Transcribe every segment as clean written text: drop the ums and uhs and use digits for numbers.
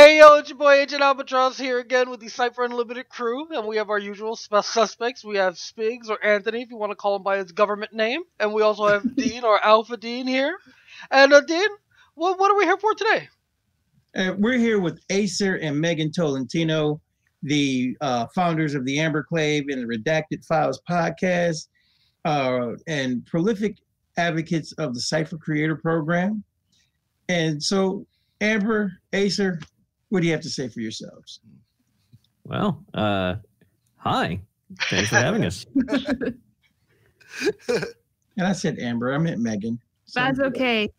Hey yo, it's your boy Agent Albatross here again with the Cypher Unlimited crew, and we have our usual suspects. We have Spigs, or Anthony if you want to call him by his government name, and we also have Dean, or Alpha Dean here. And Dean, what are we here for today? We're here with Aser and Megan Tolentino, the founders of the Amber Clave and the Redacted Files podcast, and prolific advocates of the Cypher-Creator Program. And so, Amber, Aser, what do you have to say for yourselves? Well, hi. Thanks for having us. And I said Amber, I meant Megan. So that's okay.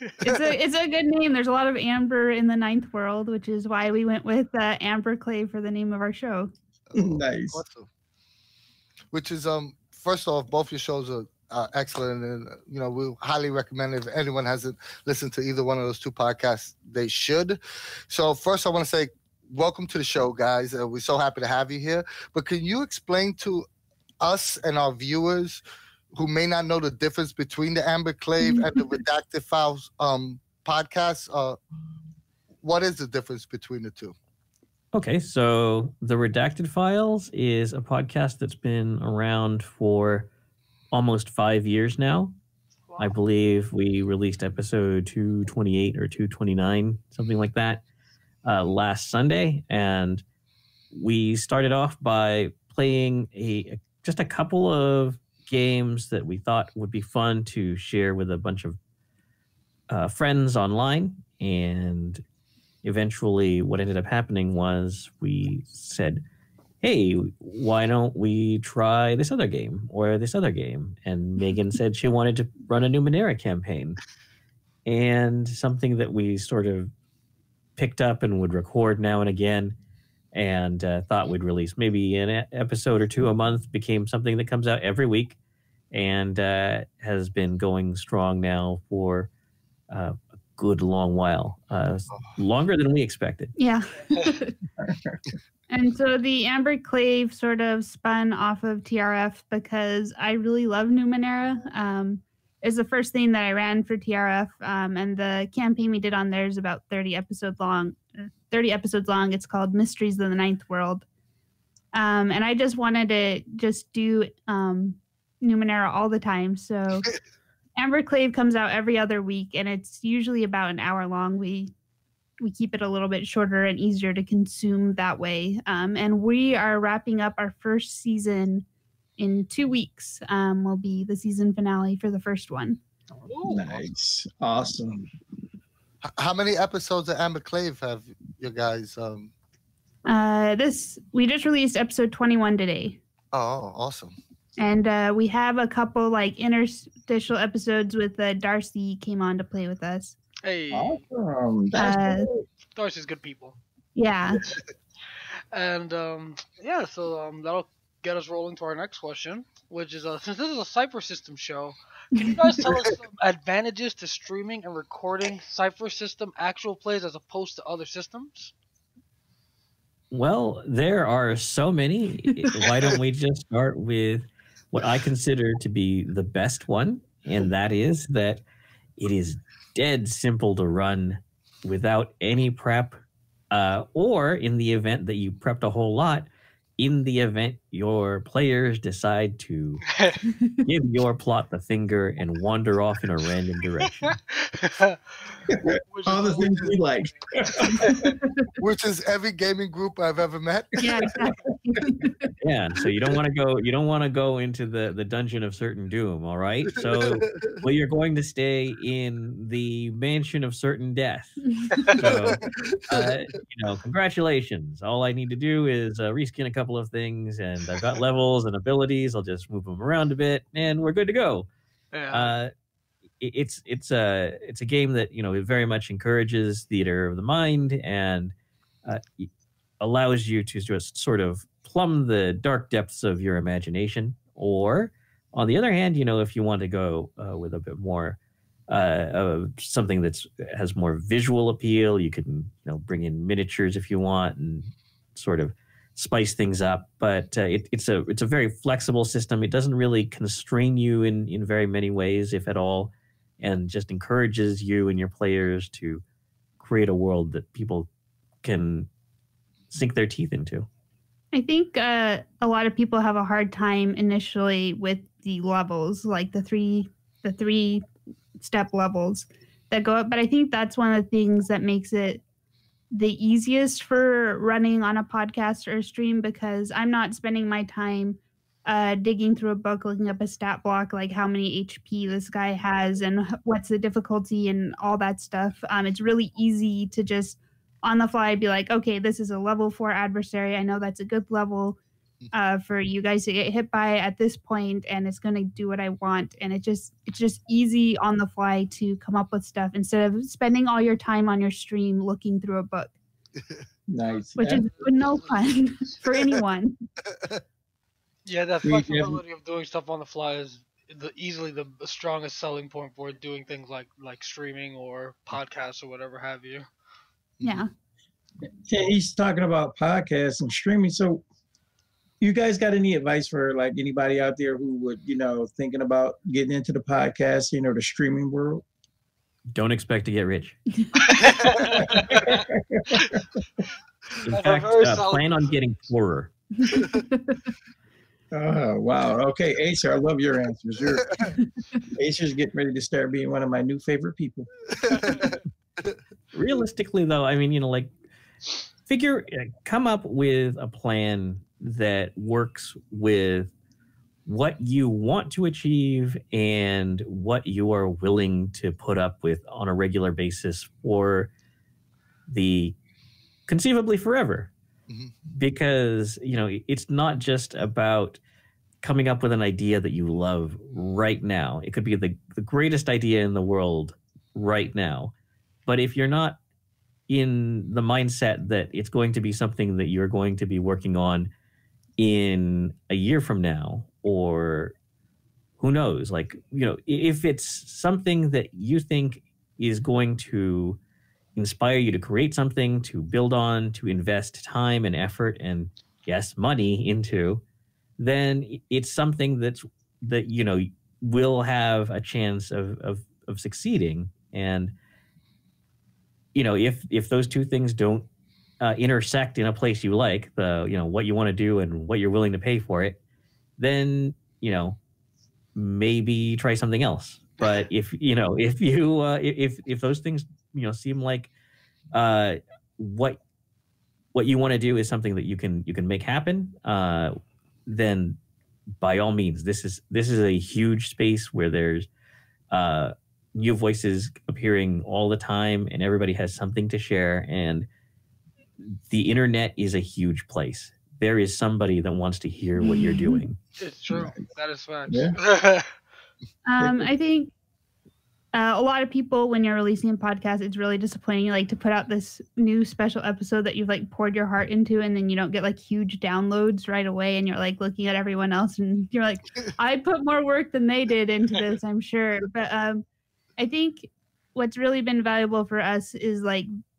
It's a good name. There's a lot of Amber in the Ninth World, which is why we went with Amber Clave for the name of our show. Nice. Awesome. Which is first off, both your shows are excellent, and we highly recommend if anyone hasn't listened to either one of those two podcasts, they should. So first, I want to say welcome to the show, guys. We're so happy to have you here. But can you explain to us and our viewers who may not know the difference between the Amber Clave and the Redacted Files podcast? What is the difference between the two? Okay, so the Redacted Files is a podcast that's been around for almost 5 years now. Wow. I believe we released episode 228 or 229, something like that, last Sunday. And we started off by playing just a couple of games that we thought would be fun to share with a bunch of friends online. And eventually what ended up happening was we said, hey, why don't we try this other game or this other game? And Megan said she wanted to run a Numenera campaign, and something that we sort of picked up and would record now and again, and thought we'd release maybe an episode or two a month, became something that comes out every week, and has been going strong now for a good long while, longer than we expected. Yeah. And so the Amber Clave sort of spun off of TRF because I really love Numenera. It's the first thing that I ran for TRF, and the campaign we did on there is about 30 episodes long. It's called Mysteries of the Ninth World. And I just wanted to just do Numenera all the time. So Amber Clave comes out every other week, and it's usually about an hour long. We keep it a little bit shorter and easier to consume that way. And we are wrapping up our first season in 2 weeks. Will be the season finale for the first one. Nice. Awesome. How many episodes of Amber Clave have you guys? We just released episode 21 today. Oh, awesome. And we have a couple like interstitial episodes with Darcy came on to play with us. Hey, awesome. Darcy's good people. Yeah. And yeah, so that'll get us rolling to our next question, which is since this is a Cypher System show, can you guys tell us some advantages to streaming and recording Cypher System actual plays as opposed to other systems? Well, there are so many. Why don't we just start with what I consider to be the best one, and that is that it is dead simple to run without any prep, or in the event that you prepped a whole lot, in the event your players decide to give your plot the finger and wander off in a random direction. All the things we like. Which is every gaming group I've ever met. Yeah, exactly. Yeah, so you don't want to go into the dungeon of certain doom, all right? So, well, you're going to stay in the mansion of certain death. So, congratulations. All I need to do is reskin a couple of things, and I've got levels and abilities. I'll just move them around a bit, and we're good to go. Yeah. It's a game that it very much encourages theater of the mind and allows you to just sort of plumb the dark depths of your imagination. Or on the other hand, if you want to go with a bit more something that's has more visual appeal, you can bring in miniatures if you want and sort of spice things up. But it's a very flexible system. It doesn't really constrain you in very many ways, if at all, and just encourages you and your players to create a world that people can sink their teeth into. I think a lot of people have a hard time initially with the levels, like the three step levels that go up. But I think that's one of the things that makes it the easiest for running on a podcast or a stream, because I'm not spending my time digging through a book, looking up a stat block, like how many HP this guy has and what's the difficulty and all that stuff. It's really easy to just on the fly be like, okay, this is a level 4 adversary. I know that's a good level for you guys to get hit by at this point, and it's going to do what I want. And it's just easy on the fly to come up with stuff instead of spending all your time on your stream looking through a book. Nice. Which is no fun for anyone. Yeah, that flexibility of doing stuff on the fly is easily the strongest selling point for doing things like streaming or podcasts or whatever have you. Yeah. He's talking about podcasts and streaming. So you guys got any advice for like anybody out there who would, thinking about getting into the podcast, the streaming world? Don't expect to get rich. In That's fact, solid. plan on getting poorer. Oh, wow. Okay, Acer, I love your answers. Acer's getting ready to start being one of my new favorite people. Realistically, though, I mean, come up with a plan that works with what you want to achieve and what you are willing to put up with on a regular basis for conceivably forever. Mm-hmm. Because, it's not just about coming up with an idea that you love right now. It could be the greatest idea in the world right now. But if you're not in the mindset that it's going to be something that you're going to be working on in a year from now, or who knows, if it's something that you think is going to inspire you to create something, to build on, to invest time and effort and, yes, money into, then it's something that will have a chance of succeeding. And if those two things don't intersect in a place you like, what you want to do and what you're willing to pay for it, then maybe try something else. But if those things seem like what you want to do is something that you can make happen, then by all means, this is a huge space where there's new voices appearing all the time, and everybody has something to share. And the internet is a huge place. There is somebody that wants to hear what you're doing. It's true. That is fact. Yeah. I think a lot of people, when you're releasing a podcast, it's really disappointing, to put out this new special episode that you've poured your heart into, and then you don't get huge downloads right away, and you're looking at everyone else, and you're like, I put more work than they did into this, I'm sure. But I think what's really been valuable for us is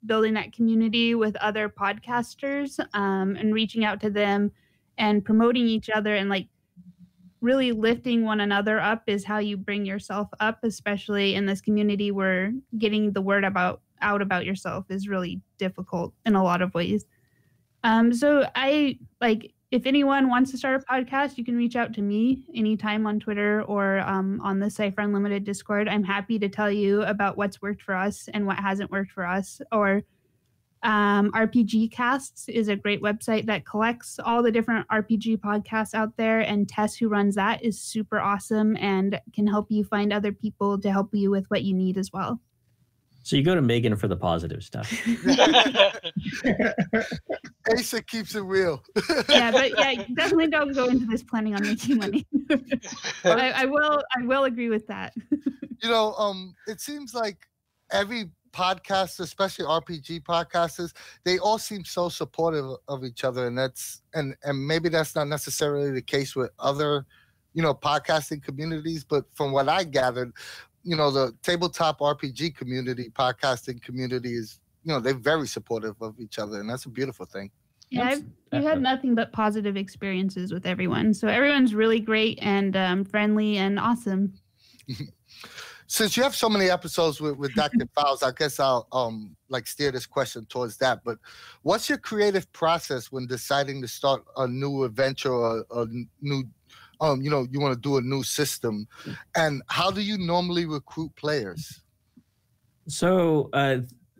building that community with other podcasters, and reaching out to them and promoting each other, and really lifting one another up is how you bring yourself up, especially in this community where getting the word out about yourself is really difficult in a lot of ways. So if anyone wants to start a podcast, you can reach out to me anytime on Twitter or on the Cypher Unlimited Discord. I'm happy to tell you about what's worked for us and what hasn't worked for us. Or RPG Casts is a great website that collects all the different RPG podcasts out there, and Tess, who runs that, is super awesome and can help you find other people to help you with what you need as well. So you go to Megan for the positive stuff. Asa keeps it real. But definitely don't go into this planning on making money. I will agree with that. It seems like every podcast, especially RPG podcasters, they all seem so supportive of each other, and maybe that's not necessarily the case with other, podcasting communities. But from what I gathered, the tabletop RPG community, podcasting community is, they're very supportive of each other, and that's a beautiful thing. Yeah, I've had nothing but positive experiences with everyone. So everyone's really great and friendly and awesome. Since you have so many episodes with redacted files, I guess I'll like steer this question towards that. But what's your creative process when deciding to start a new adventure or a new, you know, you want to do a new system, and how do you normally recruit players? So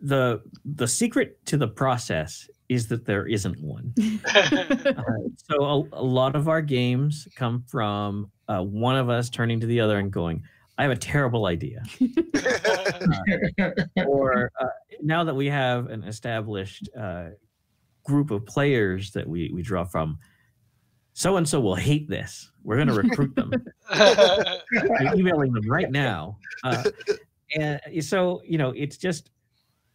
the secret to the process is that there isn't one. So a lot of our games come from one of us turning to the other and going, I have a terrible idea. Or now that we have an established group of players that we draw from, so-and-so will hate this. We're going to recruit them. I'm emailing them right now. And so, you know, it's just,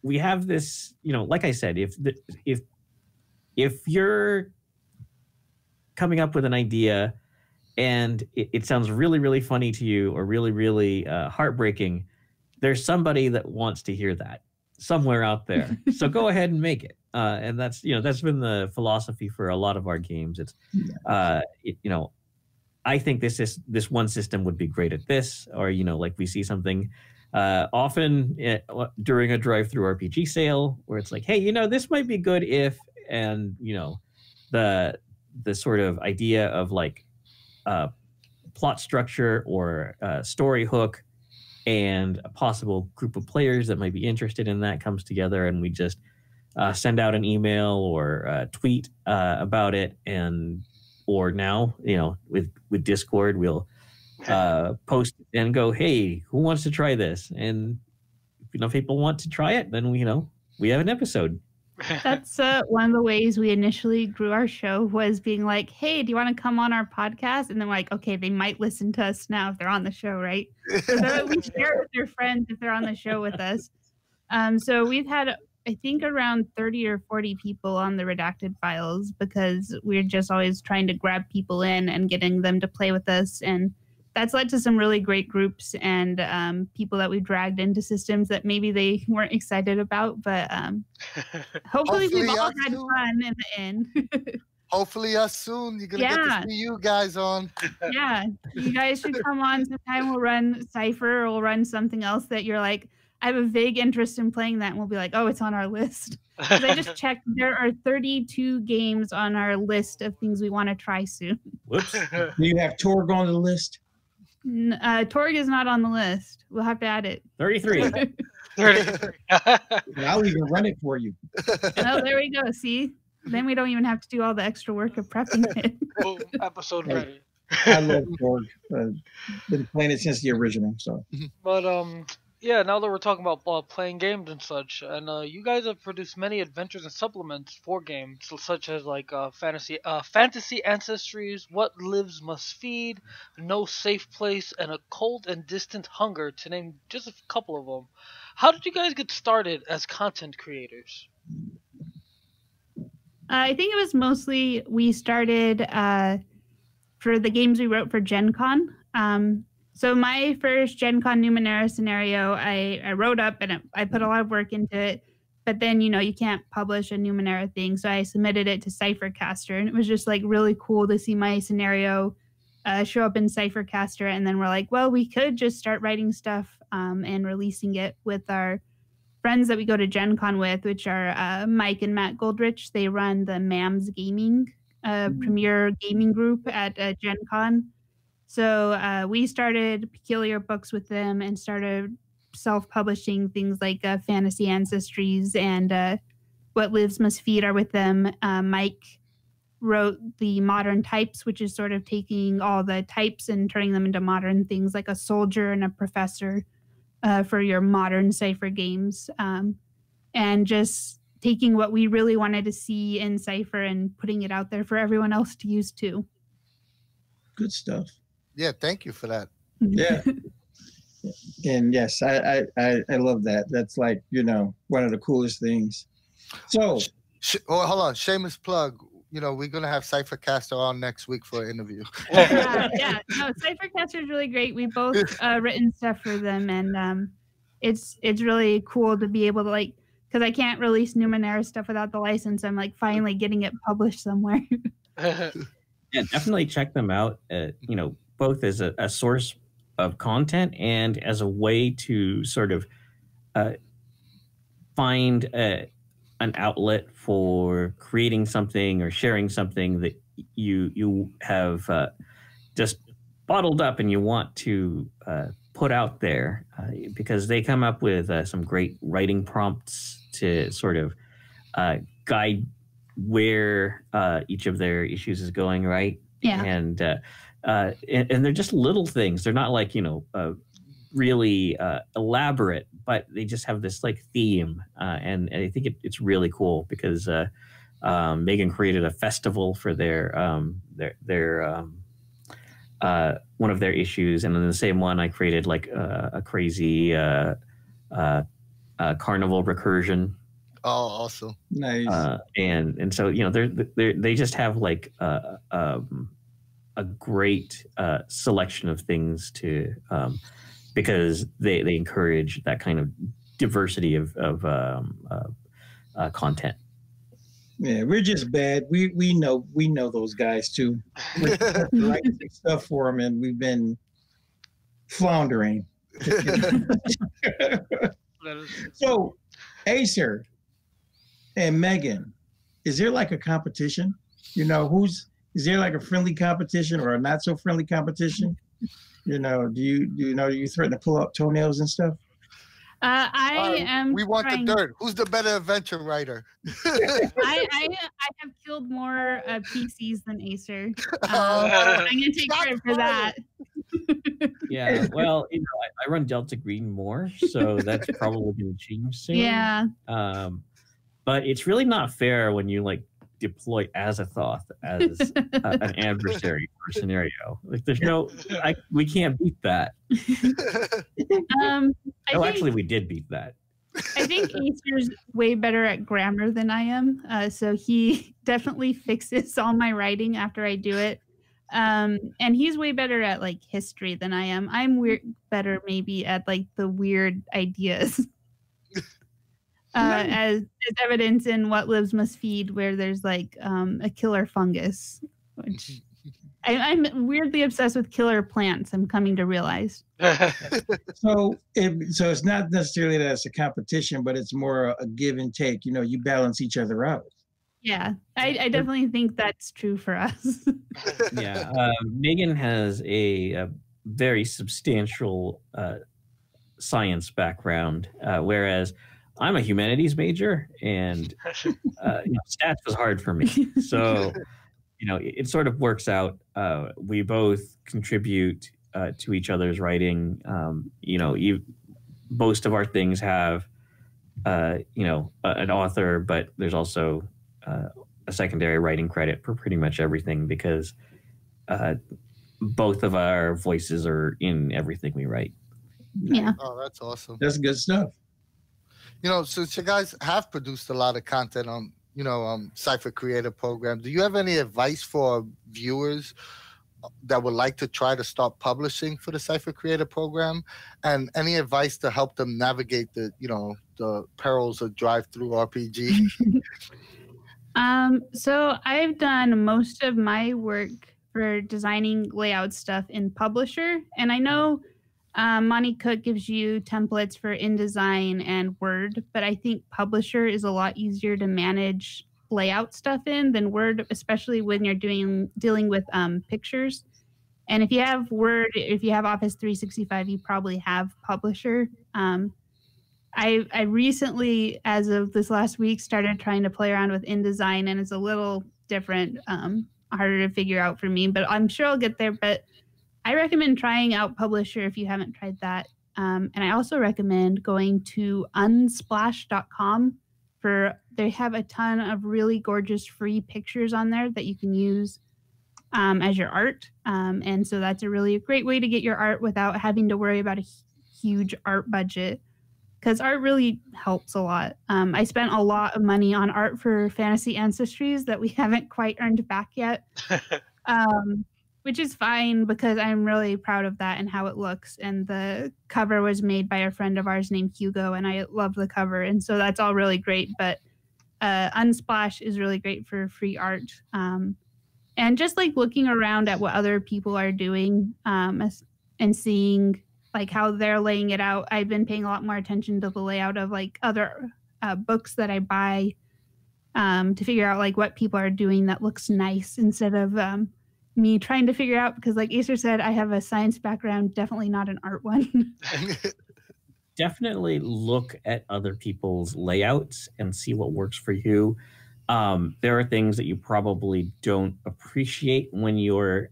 we have this, you know, like I said, if you're coming up with an idea and it sounds really, really funny to you or really, really heartbreaking, there's somebody that wants to hear that somewhere out there. So go ahead and make it. And that's, you know, that's been the philosophy for a lot of our games. It's, you know, I think this one system would be great at this, or, you know, like we see something often during a DrivthruRPG sale where it's like, hey, you know, this might be good if, and, you know, the sort of idea of like plot structure or story hook and a possible group of players that might be interested in that comes together, and we just send out an email or tweet about it, and or now, you know, with Discord, we'll post and go, hey, who wants to try this? And if enough people want to try it, then we, you know, we have an episode. That's one of the ways we initially grew our show, was being like, hey, do you want to come on our podcast? And then we're like, okay, they might listen to us now if they're on the show, right? So we share it with their friends if they're on the show with us. So we've had, I think, around 30 or 40 people on the Redacted files, because we're just always trying to grab people in and getting them to play with us. And that's led to some really great groups and people that we dragged into systems that maybe they weren't excited about. But hopefully we've all had fun in the end. Hopefully us soon. You're going to get to see you guys on. Yeah, you guys should come on sometime. We'll run Cypher, or we'll run something else that you're like, I have a vague interest in playing that, and we'll be like, oh, it's on our list. Because I just checked, there are 32 games on our list of things we want to try soon. Whoops. Do you have Torg on the list? Torg is not on the list. We'll have to add it. 33. 33. I'll even run it for you. Oh, there we go. See? Then we don't even have to do all the extra work of prepping it. Boom, episode ready. I love Torg. Been playing it since the original. So, But yeah, now that we're talking about playing games and such, and you guys have produced many adventures and supplements for games, such as like fantasy ancestries, What Lives Must Feed, No Safe Place, and A Cold and Distant Hunger, to name just a couple of them. How did you guys get started as content creators? I think it was mostly we started for the games we wrote for Gen Con. So my first Gen Con Numenera scenario, I wrote up and I put a lot of work into it. But then, you know, you can't publish a Numenera thing. So I submitted it to Cypher-Caster. And it was just like really cool to see my scenario show up in Cypher-Caster. And then we're like, well, we could just start writing stuff and releasing it with our friends that we go to Gen Con with, which are Mike and Matt Goldrich. They run the MAMS Gaming premier gaming group at Gen Con. So we started Peculiar Books with them and started self-publishing things like Fantasy Ancestries and What Lives Must Feed are with them. Mike wrote the Modern Types, which is sort of taking all the types and turning them into modern things like a soldier and a professor for your modern Cypher games. And just taking what we really wanted to see in Cypher and putting it out there for everyone else to use too. good stuff. Yeah, thank you for that. Yeah. And yes, I love that. That's like, you know, one of the coolest things. So, hold on, shameless plug. You know, we're gonna have Cypher-Caster on next week for an interview. Yeah. No, Cypher-Caster is really great. We both written stuff for them, and it's really cool to be able to, like, because I can't release Numenera stuff without the license. I'm like finally getting it published somewhere. Yeah, definitely check them out. You know, both as a source content, and as a way to sort of find an outlet for creating something or sharing something that you have just bottled up and you want to put out there, because they come up with some great writing prompts to sort of guide where each of their issues is going, right? Yeah. And they're just little things. They're not like, really elaborate, but they just have this like theme. And I think it's really cool because Megan created a festival for their one of their issues, and in the same one I created like a crazy carnival recursion. Oh, awesome! Nice. And so they just have like a great selection of things to because they encourage that kind of diversity of content. Yeah, we're just bad. We know those guys too. We're writing stuff for them, and we've been floundering. So, Acer and Megan, is there like a competition? Is there like a friendly competition or a not so friendly competition? Do you threaten to pull up toenails and stuff? We want the dirt. Who's the better adventure writer? I have killed more PCs than Acer. I'm going to take credit for that. Yeah, well, I run Delta Green more, so that's probably going to change soon. Yeah. But it's really not fair when you like deploy Azathoth as an adversary for a scenario. Like, there's we can't beat that. Actually, we did beat that. I think Acer's way better at grammar than I am, so he definitely fixes all my writing after I do it. And he's way better at like history than I am. I'm better maybe at like the weird ideas. As evidence in What Lives Must Feed, where there's like a killer fungus, which I'm weirdly obsessed with killer plants. I'm coming to realize. So it's not necessarily that it's a competition, but it's more a give and take. You balance each other out. Yeah, I definitely think that's true for us. Yeah, Megan has a very substantial science background, whereas I'm a humanities major, and stats was hard for me. So, it sort of works out. We both contribute to each other's writing. Most of our things have, an author, but there's also a secondary writing credit for pretty much everything because both of our voices are in everything we write. Yeah. Oh, that's awesome. That's good stuff. Since you guys have produced a lot of content on, Cypher-Creator Program, do you have any advice for viewers that would like to try to start publishing for the Cypher-Creator Program, and any advice to help them navigate the perils of DrivthruRPG? So I've done most of my work for designing layout stuff in Publisher, and I know Monty Cook gives you templates for InDesign and Word, but I think Publisher is a lot easier to manage layout stuff in than Word, especially when you're dealing with pictures. And if you have Word, if you have Office 365, you probably have Publisher. I recently, as of this last week, started trying to play around with InDesign, and it's a little different, harder to figure out for me, but I'm sure I'll get there. But I recommend trying out Publisher if you haven't tried that. And I also recommend going to unsplash.com they have a ton of really gorgeous free pictures on there that you can use as your art. And so that's a really great way to get your art without having to worry about a huge art budget, because art really helps a lot. I spent a lot of money on art for Fantasy Ancestries that we haven't quite earned back yet. Which is fine because I'm really proud of that and how it looks. And the cover was made by a friend of ours named Hugo, and I love the cover. And so that's all really great. But Unsplash is really great for free art. And just like looking around at what other people are doing, and seeing like how they're laying it out. I've been paying a lot more attention to the layout of like other books that I buy to figure out like what people are doing that looks nice instead of me trying to figure out, because like Acer said, I have a science background, definitely not an art one. Definitely look at other people's layouts and see what works for you. There are things that you probably don't appreciate when you're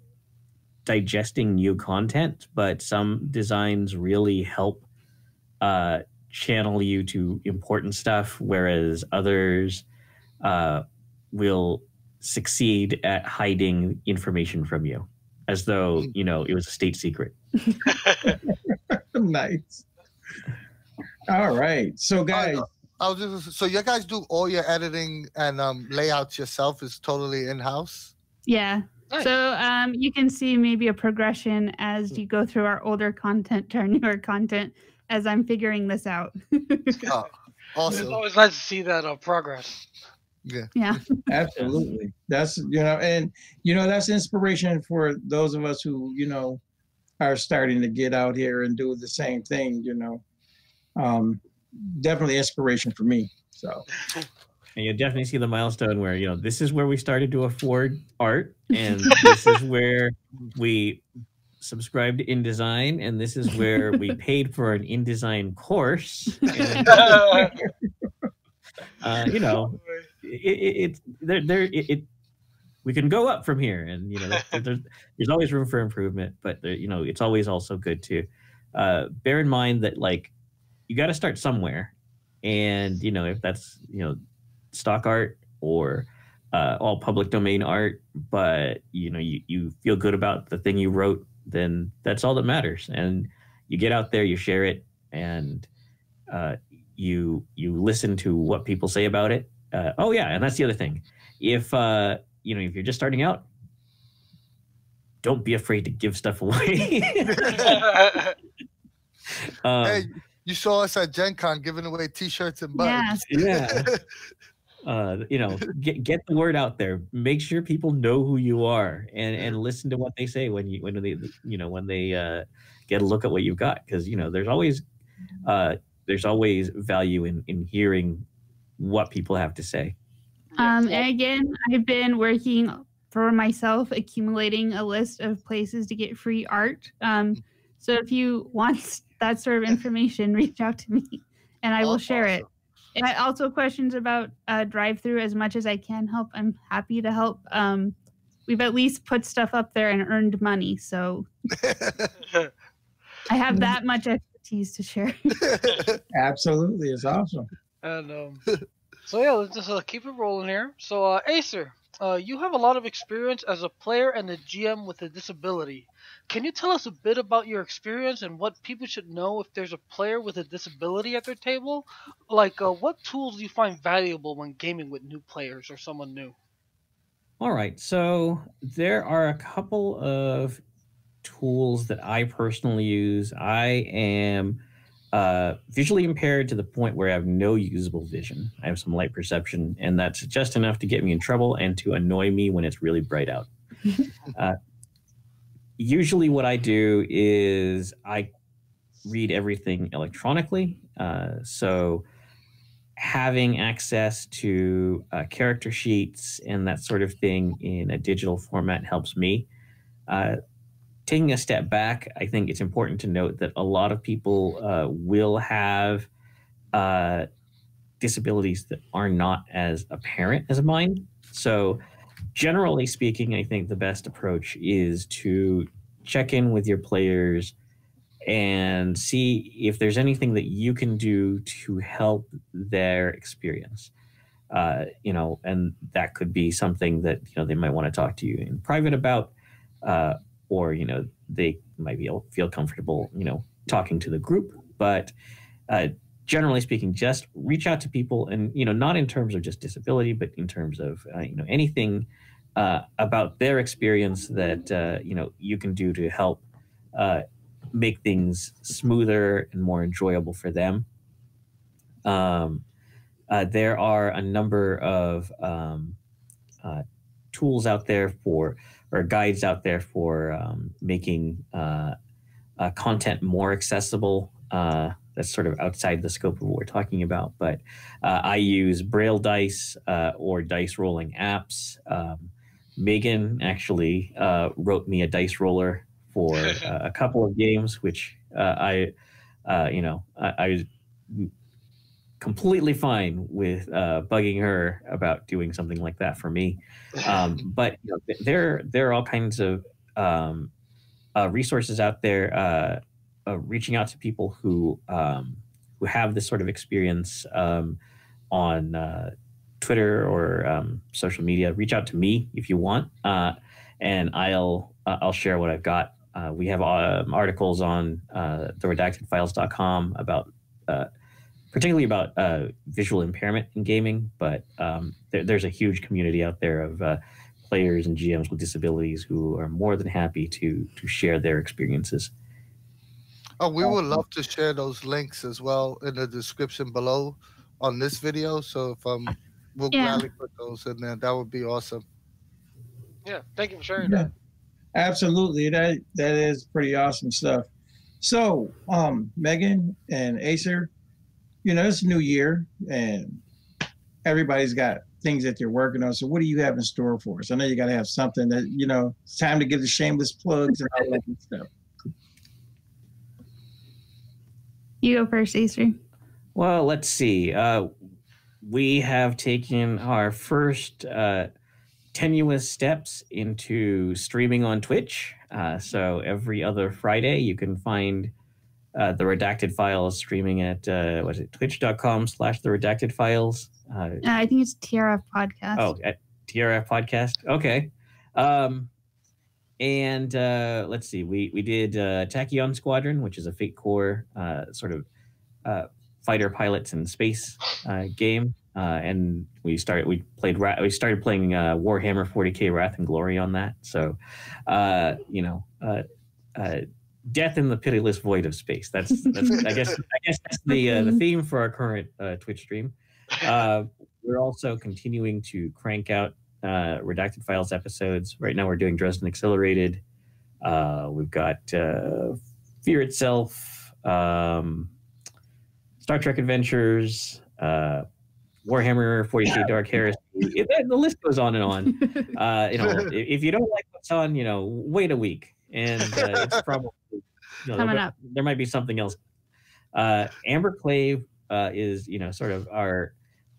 digesting new content, but some designs really help channel you to important stuff, whereas others will succeed at hiding information from you as though, you know, it was a state secret. Nice. All right. So guys, so you guys do all your editing and layouts yourself, is totally in-house? Yeah. Nice. So you can see maybe a progression as you go through our older content to our newer content as I'm figuring this out. Oh, awesome. It's always nice to see that progress. Yeah. absolutely. That's, you know, and, you know, that's inspiration for those of us who, you know, are starting to get out here and do the same thing, you know. Definitely inspiration for me. So. And you definitely see the milestone where, you know, this is where we started to afford art, and this is where we subscribed to InDesign, and this is where we paid for an InDesign course. And, you know, we can go up from here, and you know, there's always room for improvement, but you know, it's always also good to bear in mind that like you got to start somewhere, and you know, if that's, you know, stock art or all public domain art, but you know, you feel good about the thing you wrote, then that's all that matters. And you get out there, you share it, and you listen to what people say about it. Oh yeah, and that's the other thing. If you know, if you're just starting out, don't be afraid to give stuff away. Hey, you saw us at Gen Con giving away T-shirts and buttons. Yeah. You know, get the word out there. Make sure people know who you are, and listen to what they say when they get a look at what you've got, because you know, there's always value in hearing what people have to say. And again, I've been working for myself, accumulating a list of places to get free art. So if you want that sort of information, reach out to me and I will share it. And also questions about drive-through, as much as I can help, I'm happy to help. We've at least put stuff up there and earned money, so I have that much expertise to share. Absolutely, it's awesome. And so yeah, let's just keep it rolling here. So Acer, you have a lot of experience as a player and a GM with a disability. Can you tell us a bit about your experience and what people should know if there's a player with a disability at their table? Like, what tools do you find valuable when gaming with new players or someone new? All right, so there are a couple of tools that I personally use. I am visually impaired to the point where I have no usable vision. I have some light perception, and that's just enough to get me in trouble and to annoy me when it's really bright out. Usually what I do is I read everything electronically. So having access to character sheets and that sort of thing in a digital format helps me. Taking a step back, I think it's important to note that a lot of people will have disabilities that are not as apparent as mine. So generally speaking, I think the best approach is to check in with your players and see if there's anything that you can do to help their experience. You know, and that could be something that, you know, they might want to talk to you in private about, or, you know, they might feel comfortable, you know, talking to the group. But generally speaking, just reach out to people, and, you know, not in terms of just disability, but in terms of, you know, anything about their experience that, you know, you can do to help make things smoother and more enjoyable for them. There are a number of tools out there or guides out there for making content more accessible. That's sort of outside the scope of what we're talking about. But I use Braille dice or dice rolling apps. Megan actually wrote me a dice roller for a couple of games, which I was completely fine with bugging her about doing something like that for me. But there are all kinds of resources out there, reaching out to people who have this sort of experience on Twitter or social media. Reach out to me if you want, and I'll share what I've got. We have articles on theredactedfiles.com about particularly about visual impairment in gaming, but there's a huge community out there of players and GMs with disabilities who are more than happy to share their experiences. Oh, we would love to share those links as well in the description below on this video. So if we'll gladly put those in there. That would be awesome. Yeah, thank you for sharing that. Absolutely, that is pretty awesome stuff. So, Megan and Acer, it's a new year and everybody's got things that they're working on. So what do you have in store for us? I know you got to have something that, it's time to give the shameless plugs and all that good stuff. You go first, Acer. Well, let's see. We have taken our first tenuous steps into streaming on Twitch. So every other Friday, you can find the Redacted Files streaming at twitch.com/theredactedfiles. I think it's TRF Podcast. Oh, at TRF Podcast. Okay. And let's see. We did Tachyon Squadron, which is a Fate Core sort of fighter pilots in space game. And we started playing Warhammer 40K Wrath and Glory on that. So, death in the pitiless void of space. That's I guess that's the theme for our current Twitch stream. We're also continuing to crank out Redacted Files episodes. Right now we're doing Dresden Accelerated. We've got Fear Itself, Star Trek Adventures, Warhammer 40K Dark Heresy. The list goes on and on. If you don't like what's on, wait a week. And it's probably coming up. There might be something else. Amber Clave is sort of our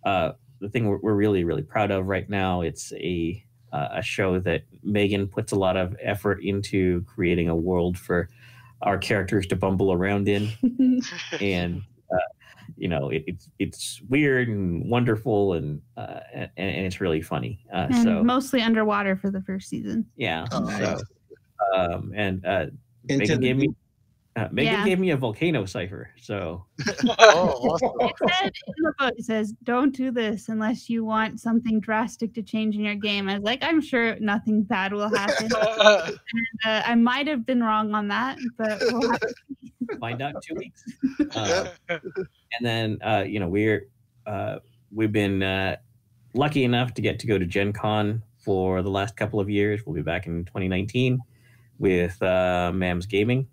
the thing we're really, really proud of right now. It's a show that Megan puts a lot of effort into creating a world for our characters to bumble around in, and it's weird and wonderful and it's really funny. And mostly underwater for the first season. Yeah. Nice. Megan gave me gave me a volcano cipher. So Awesome. It said in the book, it says, don't do this unless you want something drastic to change in your game. I was like, I'm sure nothing bad will happen. And, I might have been wrong on that, but we'll have to find out in 2 weeks. And then we've been lucky enough to get to go to Gen Con for the last couple of years. We'll be back in 2019 with Mams Gaming.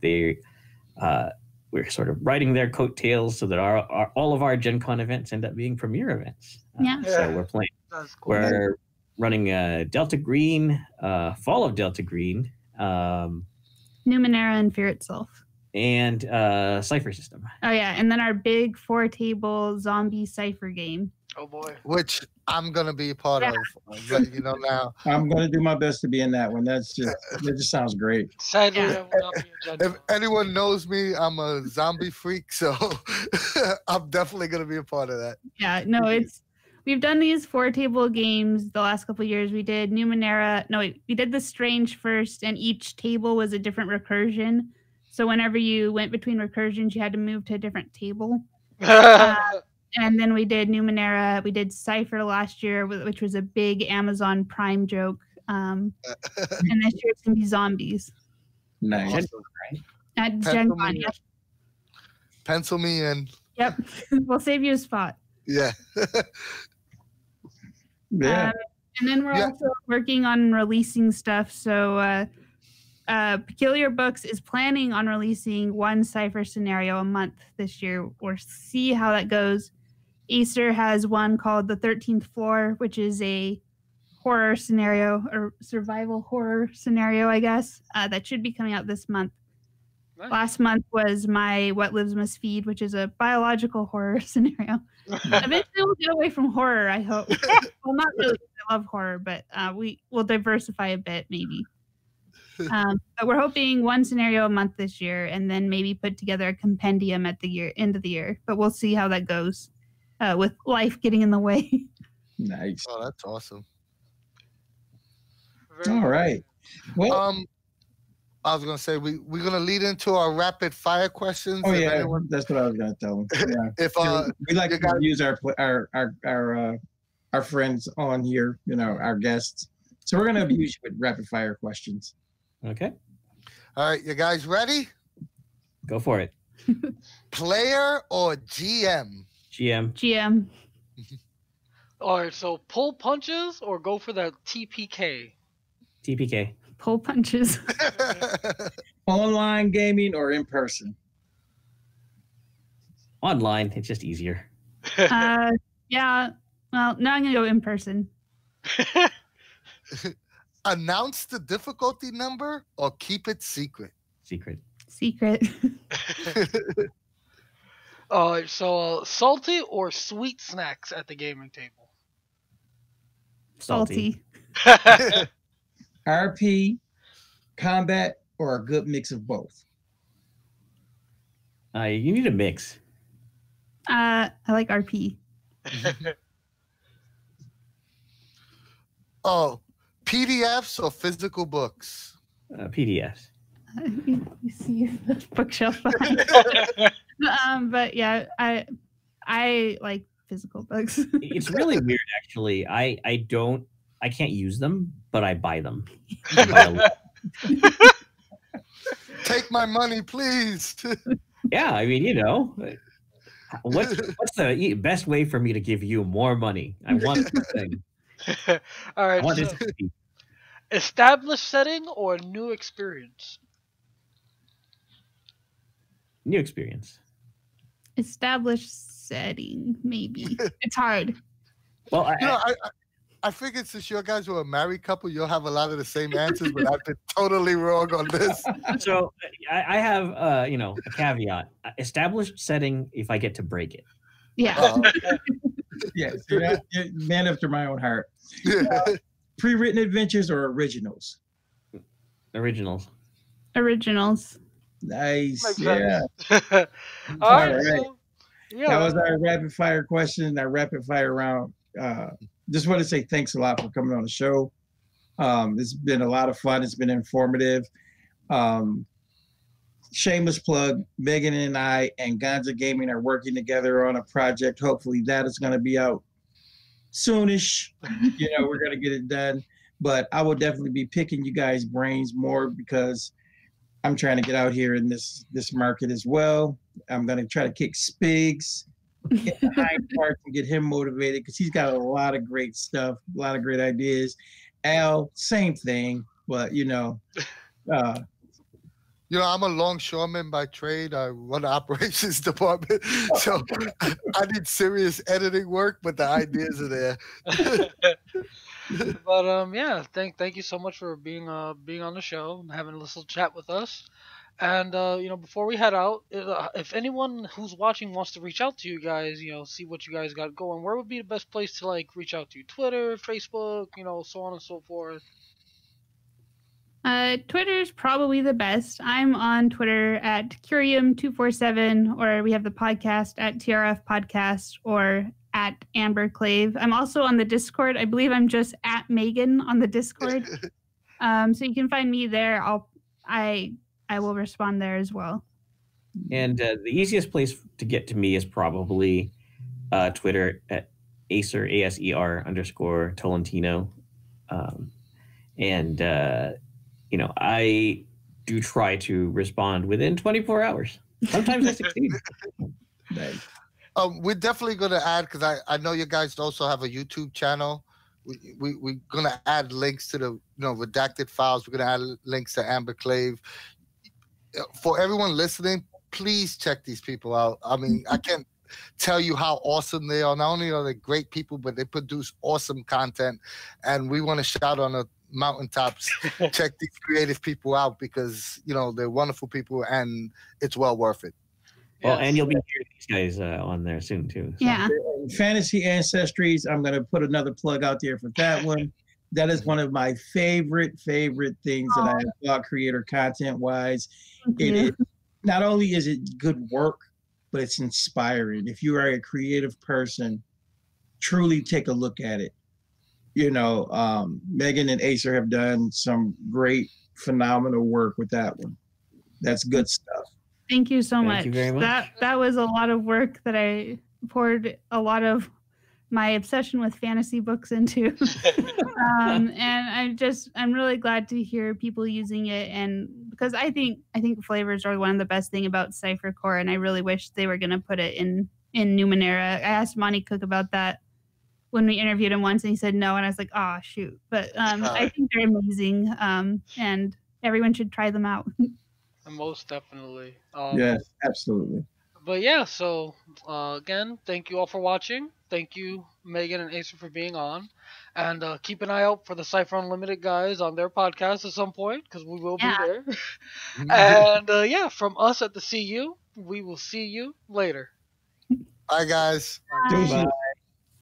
We're sort of riding their coattails so that all of our Gen Con events end up being premiere events. So we're playing. Cool. We're running Delta Green, Fall of Delta Green, Numenera and Fear Itself. And Cypher System. Oh yeah, and then our big 4-table zombie Cypher game. Oh boy. Which I'm gonna be a part of. But, now I'm gonna do my best to be in that one. That just sounds great. Sadly, that will not be a Gen if anyone knows me, I'm a zombie freak, so I'm definitely gonna be a part of that. Yeah, no, we've done these 4-table games the last couple of years. We did Numenera. No, wait, we did the Strange first, and each table was a different recursion. So whenever you went between recursions, you had to move to a different table. And then we did Numenera. We did Cypher last year, which was a big Amazon Prime joke. And this year it's going to be zombies. Nice. Awesome. At Gen Con. Pencil me in. Yep. We'll save you a spot. Yeah. Yeah. And then we're also working on releasing stuff. So Peculiar Books is planning on releasing one Cypher scenario a month this year. We'll see how that goes. Acer has one called The 13th Floor, which is a horror scenario or survival horror scenario, I guess, that should be coming out this month. Nice. Last month was my What Lives Must Feed, which is a biological horror scenario. Eventually we'll get away from horror, I hope. Well, not really. I love horror, but we will diversify a bit, maybe. But we're hoping one scenario a month this year, and then maybe put together a compendium at the end of the year. But we'll see how that goes with life getting in the way. Nice. Oh, that's awesome. All right. Well, I was gonna say we're gonna lead into our rapid fire questions. oh yeah, that's what I was gonna tell them. Yeah. If we like you to guys- use our friends on here, our guests. So we're gonna use you with rapid fire questions. Okay, all right, you guys ready? go for it. Player or GM? GM. All right, so pull punches or go for that TPK. TPK. Pull punches. Online gaming or in person? Online, it's just easier. Yeah. Well, now I'm gonna go in person. Announce the difficulty number or keep it secret? Secret. Secret. So salty or sweet snacks at the gaming table? Salty. RP, combat, or a good mix of both? You need a mix. I like RP. Oh, PDFs or physical books? PDFs. You see the bookshelf. But yeah, I like physical books. It's really weird, actually. I can't use them, but I buy them. I buy a lot. Take my money, please. Yeah, I mean, what's the best way for me to give you more money? I want this thing. All I right, want so this to be established setting or new experience? new experience. Established setting, maybe. It's hard. Well, I figured since you guys were a married couple, you'll have a lot of the same answers, but I've been totally wrong on this. so I have a caveat. Established setting if I get to break it. Yeah. Yes, you're man after my own heart. Pre-written adventures or originals? Originals. Originals. Nice. Makes Yeah. sense. All right. All right. So, yeah. That was our rapid fire question, our rapid fire round. Just want to say thanks a lot for coming on the show. It's been a lot of fun. It's been informative. Shameless plug, Megan and I and Ganja Gaming are working together on a project. Hopefully that is going to be out soonish. We're going to get it done. But I will definitely be picking you guys' brains more because I'm trying to get out here in this market as well. I'm going to try to kick Spigs in the hind parts and get him motivated because he's got a lot of great stuff, a lot of great ideas. Al, same thing, but I'm a longshoreman by trade. I run the operations department, so I need serious editing work, but the ideas are there. But yeah, thank you so much for being on the show and having a little chat with us. And before we head out, if anyone who's watching wants to reach out to you guys, see what you guys got going, where would be the best place to reach out to you? Twitter, Facebook, so on and so forth. Twitter's probably the best. I'm on Twitter at Curium247, or we have the podcast at TRF Podcast or at Amber Clave. I'm also on the Discord. I believe I'm just at Megan on the Discord. So you can find me there. I will respond there as well. And the easiest place to get to me is probably Twitter at Aser, ASER _ Tolentino. I do try to respond within 24 hours. Sometimes I succeed. Nice. We're definitely going to add, because I know you guys also have a YouTube channel. We're gonna add links to the redacted files. We're gonna add links to Amber Clave. For everyone listening, please check these people out. I mean, I can't tell you how awesome they are. Not only are they great people, but they produce awesome content. And we want to shout on the mountaintops, check these creative people out because, they're wonderful people and it's well worth it. Well, and you'll be hearing these guys on there soon, too. So. Yeah. Fantasy Ancestries, I'm going to put another plug out there for that one. That is one of my favorite things that I have thought creator content-wise. It is, not only is it good work, but it's inspiring. If you are a creative person, truly take a look at it. Megan and Acer have done some great, phenomenal work with that one. That's good stuff. Thank you so much. Thank you very much. That was a lot of work that I poured a lot of my obsession with fantasy books into. And I'm really glad to hear people using it, and because I think flavors are one of the best thing about Cypher-Core, and I really wish they were going to put it in Numenera. I asked Monty Cook about that when we interviewed him once, and he said no, and I was like, oh shoot. But I think they're amazing, and everyone should try them out. Most definitely. Yes, absolutely. But yeah, so again, thank you all for watching. Thank you, Megan and Acer, for being on. And keep an eye out for the Cypher Unlimited guys on their podcast at some point, because we will be there. And from us at the CU, we will see you later. Bye, guys. Bye. Bye.